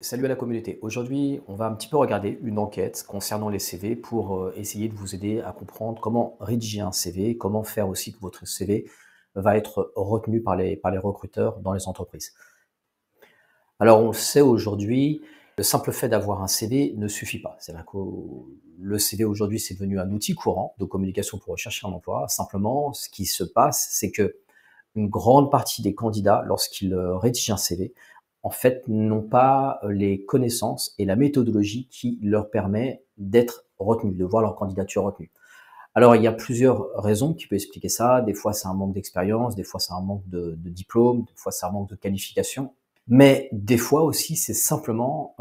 Salut à la communauté. Aujourd'hui, on va un petit peu regarder une enquête concernant les CV pour essayer de vous aider à comprendre comment rédiger un CV, comment faire aussi que votre CV va être retenu par les recruteurs dans les entreprises. Alors, on le sait aujourd'hui, le simple fait d'avoir un CV ne suffit pas. C'est-à-dire que le CV aujourd'hui, c'est devenu un outil courant de communication pour rechercher un emploi. Simplement, ce qui se passe, c'est que une grande partie des candidats, lorsqu'ils rédigent un CV, en fait, n'ont pas les connaissances et la méthodologie qui leur permet d'être retenus, de voir leur candidature retenue. Alors, il y a plusieurs raisons qui peuvent expliquer ça. Des fois, c'est un manque d'expérience, des fois, c'est un manque de diplôme, des fois, c'est un manque de qualification. Mais des fois aussi, c'est simplement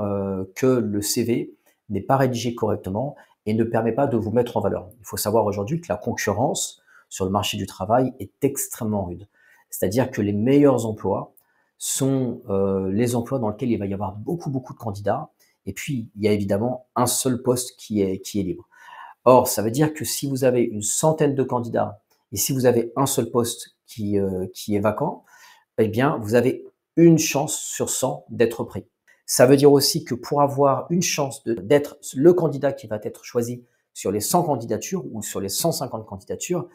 que le CV n'est pas rédigé correctement et ne permet pas de vous mettre en valeur. Il faut savoir aujourd'hui que la concurrence sur le marché du travail est extrêmement rude. C'est-à-dire que les meilleurs emplois sont les emplois dans lesquels il va y avoir beaucoup de candidats. Et puis, il y a évidemment un seul poste qui est libre. Or, ça veut dire que si vous avez une centaine de candidats et si vous avez un seul poste qui est vacant, eh bien, vous avez une chance sur 100 d'être pris. Ça veut dire aussi que pour avoir une chance d'être le candidat qui va être choisi sur les 100 candidatures ou sur les 150 candidatures,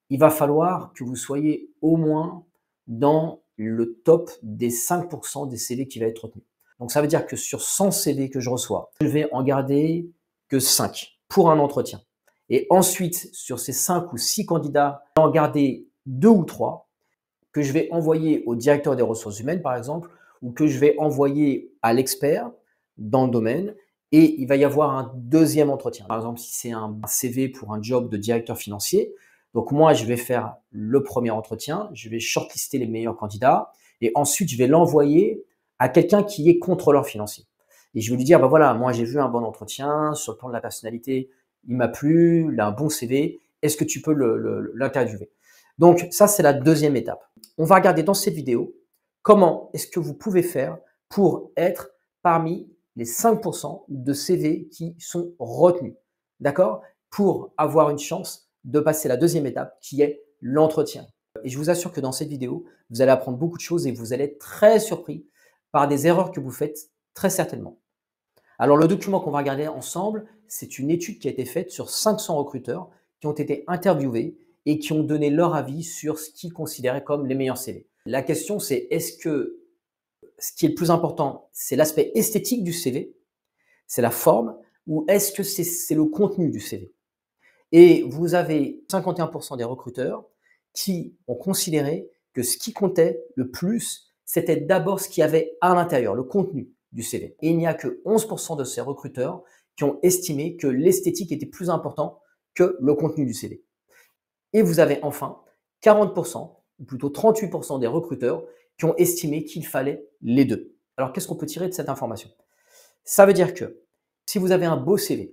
il va falloir que vous soyez au moins dans le top des 5% des CV qui va être retenu. Donc ça veut dire que sur 100 CV que je reçois, je vais en garder que 5 pour un entretien. Et ensuite, sur ces 5 ou 6 candidats, je vais en garder 2 ou 3 que je vais envoyer au directeur des ressources humaines, par exemple, ou que je vais envoyer à l'expert dans le domaine, et il va y avoir un deuxième entretien. Par exemple, si c'est un CV pour un job de directeur financier, donc moi, je vais faire le premier entretien, je vais shortlister les meilleurs candidats, et ensuite, je vais l'envoyer à quelqu'un qui est contrôleur financier. Et je vais lui dire, bah voilà, moi, j'ai vu un bon entretien, sur le plan de la personnalité, il m'a plu, il a un bon CV, est-ce que tu peux l'interviewer? Donc, ça, c'est la deuxième étape. On va regarder dans cette vidéo comment est-ce que vous pouvez faire pour être parmi les 5% de CV qui sont retenus. D'accord? Pour avoir une chance de passer la deuxième étape qui est l'entretien. Et je vous assure que dans cette vidéo, vous allez apprendre beaucoup de choses et vous allez être très surpris par des erreurs que vous faites très certainement. Alors, le document qu'on va regarder ensemble, c'est une étude qui a été faite sur 500 recruteurs qui ont été interviewés et qui ont donné leur avis sur ce qu'ils considéraient comme les meilleurs CV. La question, c'est est-ce que ce qui est le plus important, c'est l'aspect esthétique du CV, c'est la forme, ou est-ce que c'est le contenu du CV? Et vous avez 51% des recruteurs qui ont considéré que ce qui comptait le plus, c'était d'abord ce qu'il y avait à l'intérieur, le contenu du CV. Et il n'y a que 11% de ces recruteurs qui ont estimé que l'esthétique était plus important que le contenu du CV. Et vous avez enfin 40%, ou plutôt 38% des recruteurs qui ont estimé qu'il fallait les deux. Alors, qu'est-ce qu'on peut tirer de cette information? Ça veut dire que si vous avez un beau CV,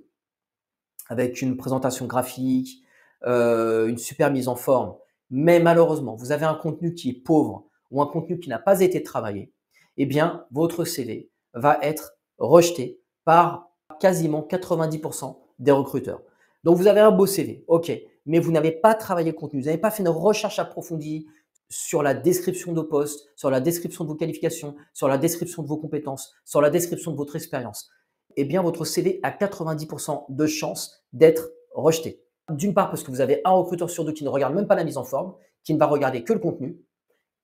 avec une présentation graphique, une super mise en forme, mais malheureusement, vous avez un contenu qui est pauvre ou un contenu qui n'a pas été travaillé, eh bien, votre CV va être rejeté par quasiment 90% des recruteurs. Donc, vous avez un beau CV, ok, mais vous n'avez pas travaillé le contenu, vous n'avez pas fait une recherche approfondie sur la description de poste, sur la description de vos qualifications, sur la description de vos compétences, sur la description de votre expérience. Eh bien, votre CV a 90% de chances d'être rejeté. D'une part, parce que vous avez un recruteur sur deux qui ne regarde même pas la mise en forme, qui ne va regarder que le contenu.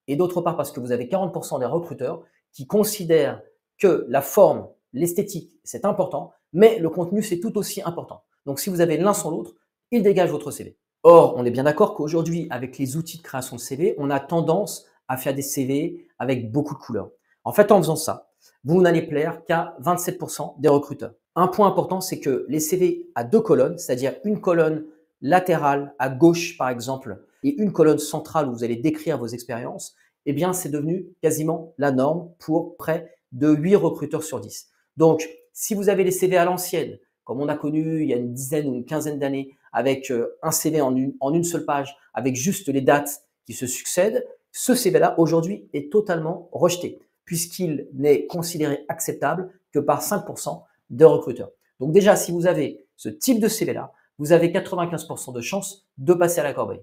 Et d'autre part, parce que vous avez 40% des recruteurs qui considèrent que la forme, l'esthétique, c'est important, mais le contenu, c'est tout aussi important. Donc, si vous avez l'un sans l'autre, il dégage votre CV. Or, on est bien d'accord qu'aujourd'hui, avec les outils de création de CV, on a tendance à faire des CV avec beaucoup de couleurs. En fait, en faisant ça, vous n'allez plaire qu'à 27% des recruteurs. Un point important, c'est que les CV à deux colonnes, c'est-à-dire une colonne latérale à gauche, par exemple, et une colonne centrale où vous allez décrire vos expériences, eh bien, c'est devenu quasiment la norme pour près de 8 recruteurs sur 10. Donc, si vous avez les CV à l'ancienne, comme on a connu il y a une dizaine ou une quinzaine d'années, avec un CV en une seule page, avec juste les dates qui se succèdent, ce CV-là, aujourd'hui, est totalement rejeté, puisqu'il n'est considéré acceptable que par 5% de recruteurs. Donc déjà, si vous avez ce type de CV-là, vous avez 95% de chances de passer à la corbeille.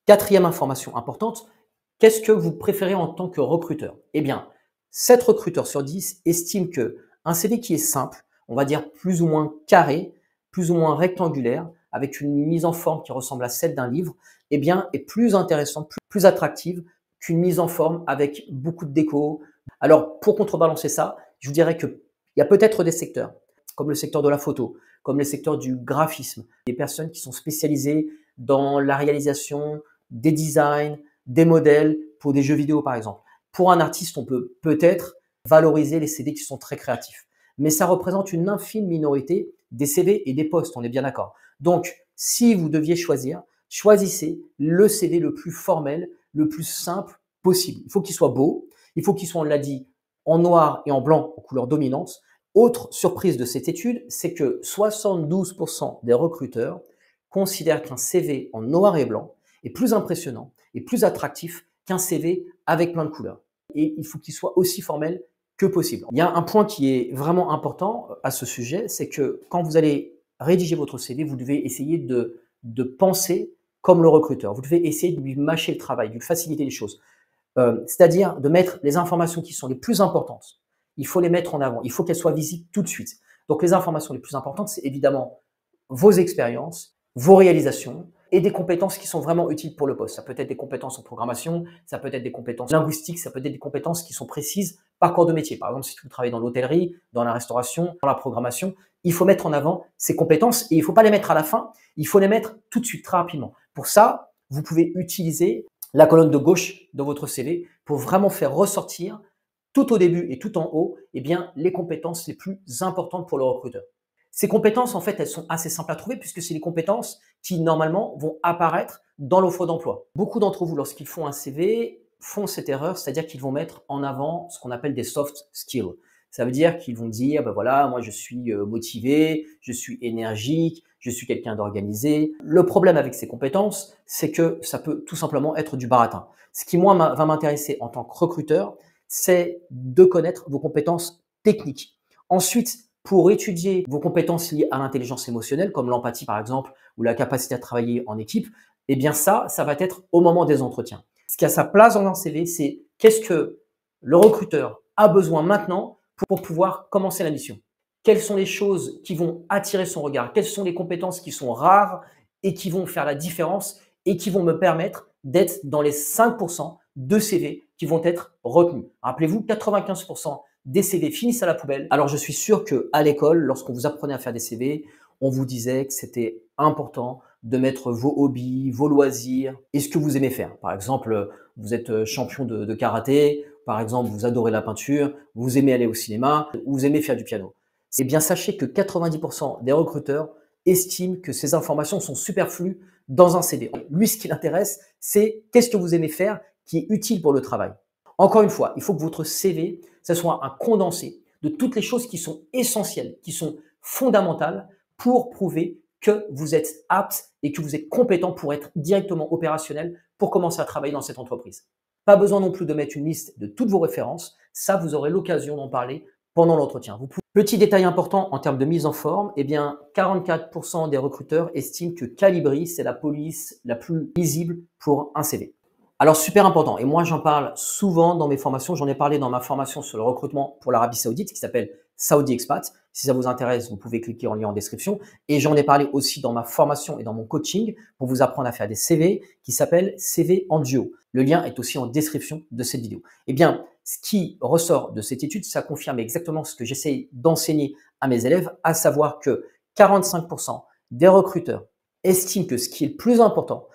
Quatrième information importante, qu'est-ce que vous préférez en tant que recruteur? Eh bien, 7 recruteurs sur 10 estiment que un CV qui est simple, on va dire plus ou moins carré, plus ou moins rectangulaire, avec une mise en forme qui ressemble à celle d'un livre, eh bien, est plus intéressante, plus attractive qu'une mise en forme avec beaucoup de déco. Alors, pour contrebalancer ça, je vous dirais qu'il y a peut-être des secteurs, comme le secteur de la photo, comme le secteur du graphisme, des personnes qui sont spécialisées dans la réalisation des designs, des modèles pour des jeux vidéo, par exemple. Pour un artiste, on peut peut-être valoriser les CV qui sont très créatifs. Mais ça représente une infime minorité des CV et des postes, on est bien d'accord. Donc, si vous deviez choisir, choisissez le CV le plus formel, le plus simple possible. Il faut qu'il soit beau, il faut qu'il soit, on l'a dit, en noir et en blanc, aux couleurs dominantes. Autre surprise de cette étude, c'est que 72% des recruteurs considèrent qu'un CV en noir et blanc est plus impressionnant et plus attractif qu'un CV avec plein de couleurs. Et il faut qu'il soit aussi formel que possible. Il y a un point qui est vraiment important à ce sujet, c'est que quand vous allez rédiger votre CV, vous devez essayer de penser comme le recruteur. Vous devez essayer de lui mâcher le travail, de lui faciliter les choses. C'est-à-dire de mettre les informations qui sont les plus importantes. Il faut les mettre en avant. Il faut qu'elles soient visibles tout de suite. Donc les informations les plus importantes, c'est évidemment vos expériences, vos réalisations et des compétences qui sont vraiment utiles pour le poste. Ça peut être des compétences en programmation, ça peut être des compétences linguistiques, ça peut être des compétences qui sont précises par corps de métier. Par exemple, si vous travaillez dans l'hôtellerie, dans la restauration, dans la programmation, il faut mettre en avant ces compétences et il ne faut pas les mettre à la fin, il faut les mettre tout de suite, très rapidement. Pour ça, vous pouvez utiliser la colonne de gauche de votre CV pour vraiment faire ressortir tout au début et tout en haut, eh bien, les compétences les plus importantes pour le recruteur. Ces compétences, en fait, elles sont assez simples à trouver puisque c'est les compétences qui, normalement, vont apparaître dans l'offre d'emploi. Beaucoup d'entre vous, lorsqu'ils font un CV, font cette erreur, c'est-à-dire qu'ils vont mettre en avant ce qu'on appelle des soft skills. Ça veut dire qu'ils vont dire, ben voilà, moi je suis motivé, je suis énergique, je suis quelqu'un d'organisé. Le problème avec ces compétences, c'est que ça peut tout simplement être du baratin. Ce qui, moi, va m'intéresser en tant que recruteur, c'est de connaître vos compétences techniques. Ensuite, pour étudier vos compétences liées à l'intelligence émotionnelle, comme l'empathie par exemple, ou la capacité à travailler en équipe, eh bien ça va être au moment des entretiens. Ce qui a sa place dans un CV, c'est qu'est-ce que le recruteur a besoin maintenant pour pouvoir commencer la mission. Quelles sont les choses qui vont attirer son regard? Quelles sont les compétences qui sont rares et qui vont faire la différence et qui vont me permettre d'être dans les 5% de CV qui vont être retenus? Rappelez-vous, 95% des CV finissent à la poubelle. Alors, je suis sûr qu'à l'école, lorsqu'on vous apprenait à faire des CV, on vous disait que c'était important de mettre vos hobbies, vos loisirs et ce que vous aimez faire. Par exemple, vous êtes champion de karaté, par exemple, vous adorez la peinture, vous aimez aller au cinéma, ou vous aimez faire du piano. Eh bien, sachez que 90% des recruteurs estiment que ces informations sont superflues dans un CV. Lui, ce qui l'intéresse, c'est qu'est-ce que vous aimez faire qui est utile pour le travail. Encore une fois, il faut que votre CV, ce soit un condensé de toutes les choses qui sont essentielles, qui sont fondamentales pour prouver que vous êtes apte et que vous êtes compétent pour être directement opérationnel pour commencer à travailler dans cette entreprise. Pas besoin non plus de mettre une liste de toutes vos références. Ça, vous aurez l'occasion d'en parler pendant l'entretien. Petit détail important en termes de mise en forme, eh bien, 44% des recruteurs estiment que Calibri, c'est la police la plus lisible pour un CV. Alors, super important, et moi j'en parle souvent dans mes formations, j'en ai parlé dans ma formation sur le recrutement pour l'Arabie Saoudite qui s'appelle Saudi Expat. Si ça vous intéresse, vous pouvez cliquer en lien en description. Et j'en ai parlé aussi dans ma formation et dans mon coaching pour vous apprendre à faire des CV qui s'appelle CV en duo. Le lien est aussi en description de cette vidéo. Eh bien, ce qui ressort de cette étude, ça confirme exactement ce que j'essaye d'enseigner à mes élèves, à savoir que 45% des recruteurs estiment que ce qui est le plus important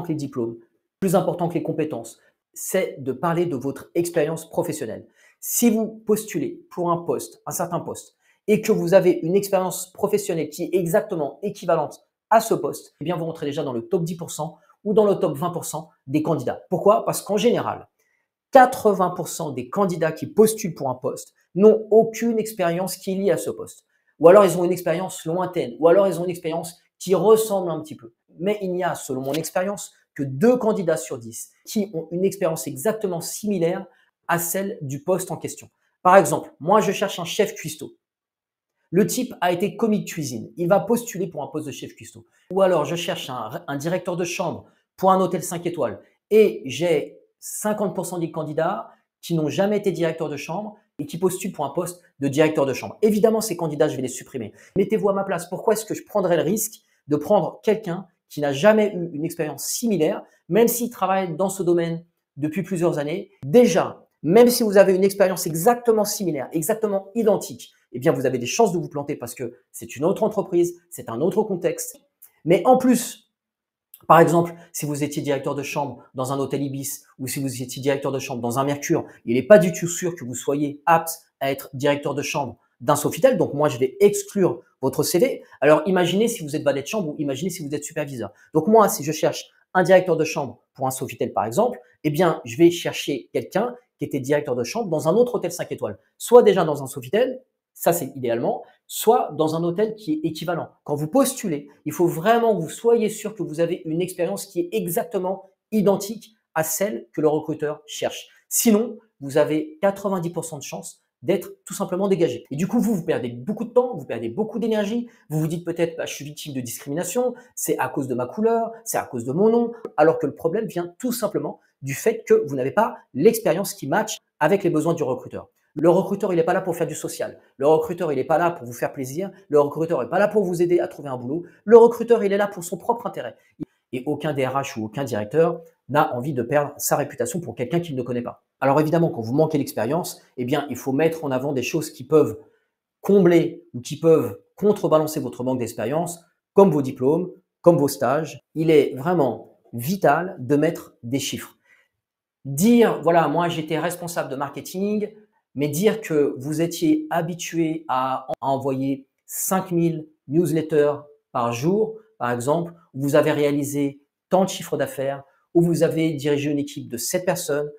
que les diplômes, plus important que les compétences, c'est de parler de votre expérience professionnelle. Si vous postulez pour un certain poste, et que vous avez une expérience professionnelle qui est exactement équivalente à ce poste, eh bien vous rentrez déjà dans le top 10% ou dans le top 20% des candidats. Pourquoi? Parce qu'en général, 80% des candidats qui postulent pour un poste n'ont aucune expérience qui est liée à ce poste. Ou alors ils ont une expérience lointaine, ou alors ils ont une expérience qui ressemble un petit peu. Mais il n'y a, selon mon expérience, que 2 candidats sur 10 qui ont une expérience exactement similaire à celle du poste en question. Par exemple, moi je cherche un chef cuistot. Le type a été commis de cuisine. Il va postuler pour un poste de chef cuistot. Ou alors, je cherche un directeur de chambre pour un hôtel 5 étoiles et j'ai 50% des candidats qui n'ont jamais été directeurs de chambre et qui postulent pour un poste de directeur de chambre. Évidemment, ces candidats, je vais les supprimer. Mettez-vous à ma place. Pourquoi est-ce que je prendrais le risque de prendre quelqu'un qui n'a jamais eu une expérience similaire, même s'il travaille dans ce domaine depuis plusieurs années? Déjà, même si vous avez une expérience exactement similaire, exactement identique, eh bien, vous avez des chances de vous planter parce que c'est une autre entreprise, c'est un autre contexte. Mais en plus, par exemple, si vous étiez directeur de chambre dans un hôtel Ibis ou si vous étiez directeur de chambre dans un Mercure, il n'est pas du tout sûr que vous soyez apte à être directeur de chambre d'un Sofitel. Donc, moi, je vais exclure votre CV. Alors, imaginez si vous êtes valet de chambre ou imaginez si vous êtes superviseur. Donc, moi, si je cherche un directeur de chambre pour un Sofitel, par exemple, eh bien, je vais chercher quelqu'un qui était directeur de chambre dans un autre hôtel 5 étoiles, soit déjà dans un Sofitel, ça c'est idéalement, soit dans un hôtel qui est équivalent. Quand vous postulez, il faut vraiment que vous soyez sûr que vous avez une expérience qui est exactement identique à celle que le recruteur cherche. Sinon, vous avez 90% de chances d'être tout simplement dégagé. Et du coup, vous perdez beaucoup de temps, vous perdez beaucoup d'énergie, vous vous dites peut-être je suis victime de discrimination, c'est à cause de ma couleur, c'est à cause de mon nom, alors que le problème vient tout simplement du fait que vous n'avez pas l'expérience qui matche avec les besoins du recruteur. Le recruteur, il n'est pas là pour faire du social. Le recruteur, il n'est pas là pour vous faire plaisir. Le recruteur n'est pas là pour vous aider à trouver un boulot. Le recruteur, il est là pour son propre intérêt. Et aucun DRH ou aucun directeur n'a envie de perdre sa réputation pour quelqu'un qu'il ne connaît pas. Alors évidemment, quand vous manquez d'expérience, eh bien, il faut mettre en avant des choses qui peuvent combler ou qui peuvent contrebalancer votre manque d'expérience, comme vos diplômes, comme vos stages. Il est vraiment vital de mettre des chiffres. Dire, voilà, moi j'étais responsable de marketing, mais dire que vous étiez habitué à envoyer 5000 newsletters par jour, par exemple, où vous avez réalisé tant de chiffres d'affaires, où vous avez dirigé une équipe de 7 personnes,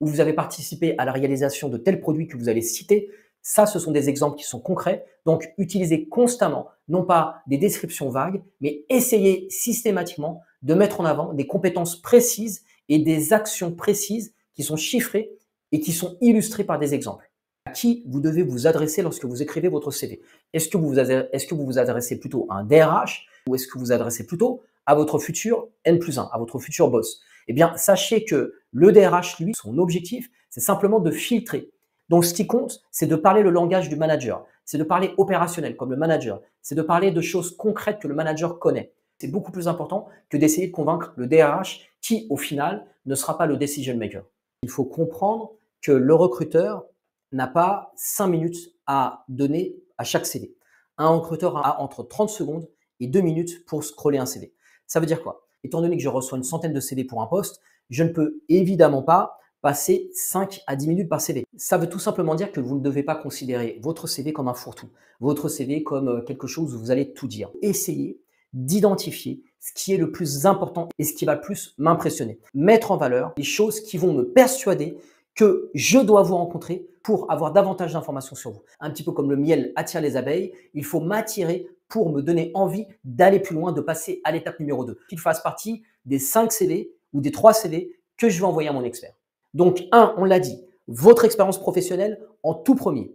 où vous avez participé à la réalisation de tels produits que vous allez citer, ça, ce sont des exemples qui sont concrets. Donc, utilisez constamment, non pas des descriptions vagues, mais essayez systématiquement de mettre en avant des compétences précises et des actions précises qui sont chiffrées et qui sont illustrées par des exemples. À qui vous devez vous adresser lorsque vous écrivez votre CV? Est-ce que vous vous adressez plutôt à un DRH ou est-ce que vous vous adressez plutôt à votre futur N+1, à votre futur boss? Eh bien, sachez que le DRH, lui, son objectif, c'est simplement de filtrer. Donc, ce qui compte, c'est de parler le langage du manager, c'est de parler opérationnel comme le manager, c'est de parler de choses concrètes que le manager connaît. C'est beaucoup plus important que d'essayer de convaincre le DRH qui, au final, ne sera pas le decision maker. Il faut comprendre que le recruteur n'a pas 5 minutes à donner à chaque CV. Un recruteur a entre 30 secondes et 2 minutes pour scroller un CV. Ça veut dire quoi? Étant donné que je reçois une centaine de CV pour un poste, je ne peux évidemment pas passer 5 à 10 minutes par CV. Ça veut tout simplement dire que vous ne devez pas considérer votre CV comme un fourre-tout, votre CV comme quelque chose où vous allez tout dire. Essayez d'identifier ce qui est le plus important et ce qui va le plus m'impressionner. Mettre en valeur les choses qui vont me persuader que je dois vous rencontrer pour avoir davantage d'informations sur vous. Un petit peu comme le miel attire les abeilles, il faut m'attirer pour me donner envie d'aller plus loin, de passer à l'étape numéro 2. Qu'il fasse partie des 5 CV ou des 3 CV que je vais envoyer à mon expert. Donc, 1, on l'a dit, votre expérience professionnelle en tout premier.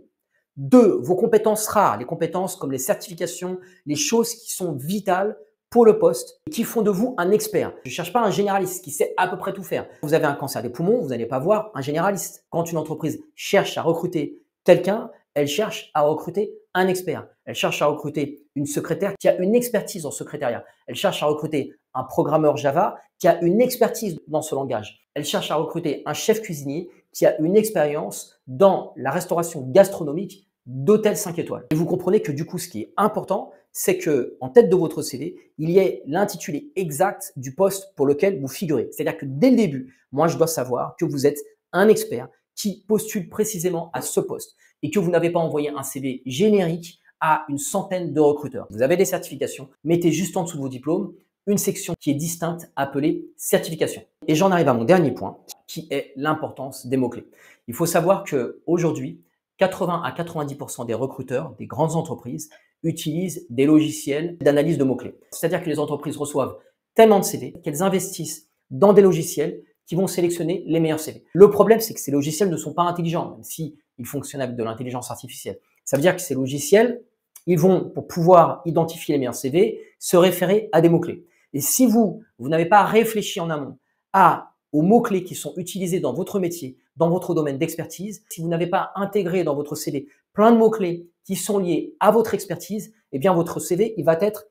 2, vos compétences rares, les compétences comme les certifications, les choses qui sont vitales pour le poste et qui font de vous un expert. Je ne cherche pas un généraliste qui sait à peu près tout faire. Vous avez un cancer des poumons, vous n'allez pas voir un généraliste. Quand une entreprise cherche à recruter quelqu'un, elle cherche à recruter un expert. Elle cherche à recruter une secrétaire qui a une expertise en secrétariat. Elle cherche à recruter un programmeur Java qui a une expertise dans ce langage. Elle cherche à recruter un chef cuisinier qui a une expérience dans la restauration gastronomique d'hôtels 5 étoiles. Et vous comprenez que du coup, ce qui est important, c'est que en tête de votre CV, il y ait l'intitulé exact du poste pour lequel vous figurez. C'est-à-dire que dès le début, moi, je dois savoir que vous êtes un expert qui postule précisément à ce poste et que vous n'avez pas envoyé un CV générique à une centaine de recruteurs. Vous avez des certifications, mettez juste en dessous de vos diplômes une section qui est distincte appelée certification. Et j'en arrive à mon dernier point qui est l'importance des mots-clés. Il faut savoir qu'aujourd'hui, 80 à 90% des recruteurs des grandes entreprises utilisent des logiciels d'analyse de mots-clés. C'est-à-dire que les entreprises reçoivent tellement de CV qu'elles investissent dans des logiciels qui vont sélectionner les meilleurs CV. Le problème, c'est que ces logiciels ne sont pas intelligents, même s'ils fonctionnent avec de l'intelligence artificielle. Ça veut dire que ces logiciels, ils vont, pour pouvoir identifier les meilleurs CV, se référer à des mots-clés. Et si vous n'avez pas réfléchi en amont à aux mots-clés qui sont utilisés dans votre métier, dans votre domaine d'expertise, si vous n'avez pas intégré dans votre CV plein de mots-clés qui sont liés à votre expertise, eh bien votre CV il va être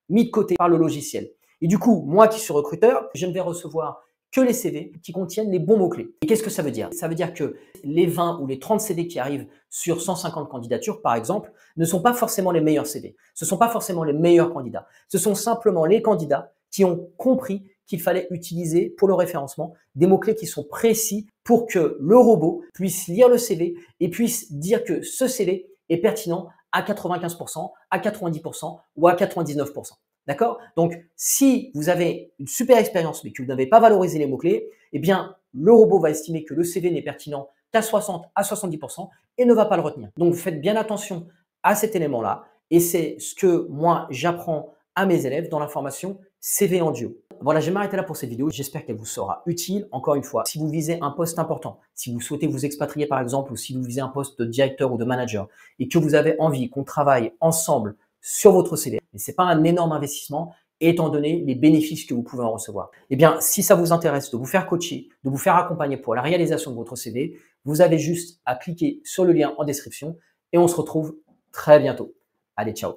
mis de côté par le logiciel. Et du coup, moi qui suis recruteur, je ne vais recevoir que les CV qui contiennent les bons mots-clés. Et qu'est-ce que ça veut dire? Ça veut dire que les 20 ou les 30 CV qui arrivent sur 150 candidatures, par exemple, ne sont pas forcément les meilleurs CV. Ce ne sont pas forcément les meilleurs candidats. Ce sont simplement les candidats qui ont compris qu'il fallait utiliser pour le référencement des mots-clés qui sont précis pour que le robot puisse lire le CV et puisse dire que ce CV est pertinent à 95%, à 90% ou à 99%. D'accord? Donc, si vous avez une super expérience mais que vous n'avez pas valorisé les mots-clés, eh bien, le robot va estimer que le CV n'est pertinent qu'à 60 à 70% et ne va pas le retenir. Donc, faites bien attention à cet élément-là et c'est ce que moi, j'apprends à mes élèves dans la formation CV en duo. Voilà, je vais m'arrêter là pour cette vidéo. J'espère qu'elle vous sera utile. Encore une fois, si vous visez un poste important, si vous souhaitez vous expatrier par exemple, ou si vous visez un poste de directeur ou de manager et que vous avez envie qu'on travaille ensemble sur votre CV, mais ce n'est pas un énorme investissement étant donné les bénéfices que vous pouvez en recevoir. Eh bien, si ça vous intéresse de vous faire coacher, de vous faire accompagner pour la réalisation de votre CV, vous avez juste à cliquer sur le lien en description et on se retrouve très bientôt. Allez, ciao!